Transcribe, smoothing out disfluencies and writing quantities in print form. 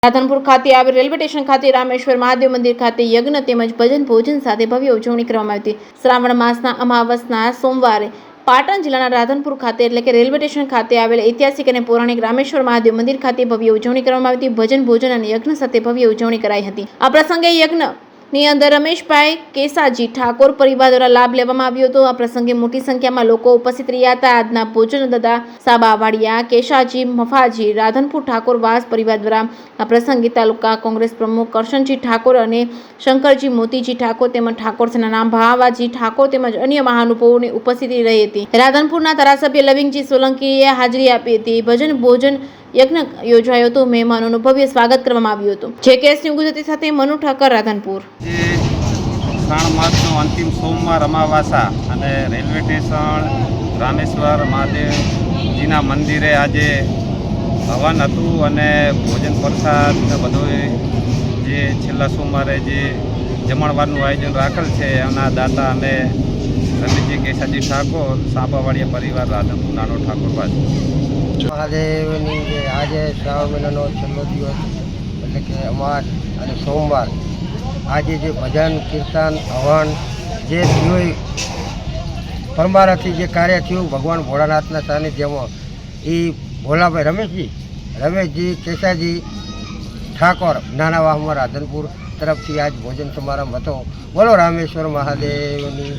રાધનપુર ખાતે આવેલ railway station ખાતે રામેશ્વર મહાદેવ મંદિર ખાતે યજ્ઞ તેમજ ભજન ભોજન સાથે ભવ્ય ઉજવણી કરવામાં આવી હતી। શ્રાવણ માસના અમાવસના સોમવારે પાટણ જિલ્લાના રાધનપુર ખાતે એટલે કે રેલવે સ્ટેશન ખાતે આવેલ ઐતિહાસિક અને પૌરાણિક રામેશ્વર મહાદેવ મંદિર ખાતે ભવ્ય ઉજવણી કરવામાં આવી હતી। ભજન ભોજન અને યજ્ઞ સાથે ભવ્ય ઉજવણી કરાઈ હતી। આ પ્રસંગે યજ્ઞની અંદર રમેશભાઈ કેસાજી ઠાકોર પરિવાર દ્વારા લાભ લેવામાં આવ્યો હતો। આ પ્રસંગે મોટી સંખ્યામાં લોકો ઉપસ્થિત રહ્યા હતા। આજના ભોજન દાદા સાબા વાડિયા કેશાજી મફાજી રાધનપુર ઠાકોર વાસ પરિવાર દ્વારા આ પ્રસંગે તાલુકા કોંગ્રેસ પ્રમુખ કરશનજી ઠાકોર અને શંકરજી મોતીજી ઠાકોર તેમજ ઠાકોર સેનાના ભાવાજી ઠાકોર તેમજ અન્ય મહાનુભાવોની ઉપસ્થિતિ રહી હતી। રાધનપુરના ધારાસભ્ય લવિંગજી સોલંકીએ હાજરી આપી હતી। ભજન ભોજન યજ્ઞ યોજાયો હતો। મહેમાનોનું ભવ્ય સ્વાગત કરવામાં આવ્યું હતું। JKS ન્યૂઝ ગુજરાતી સાથે મનુ ઠાકર રાધનપુર। શ્રાવણ માસનો અંતિમ સોમવાર અમાવાસા અને રેલવે સ્ટેશન રામેશ્વર મહાદેવજીના મંદિરે આજે હવન હતું અને ભોજન પ્રસાદ બધું જે છેલ્લા સોમવારે જે જમણવારનું આયોજન રાખેલ છે એના દાતા અને રમેશજી કેસાજી ઠાકોર સાબાવાડિયા પરિવાર રાધનપુર નાનો ઠાકોરવાસ મહાદેવની જે આજે શ્રાવણ મહિનાનો છેલ્લો દિવસ એટલે કે અમાસ અને સોમવાર આજે જે ભજન કીર્તન હવન જે થયું પરમારાથી જે કાર્ય થયું ભગવાન ભોળાનાથના સાનિધ્યમાં એ ભોલાભાઈ રમેશજી કેસાજી ઠાકોર નાના વાહમાં રાધનપુર તરફથી આજ ભોજન સમારંભ હતો। બોલો રામેશ્વર મહાદેવની।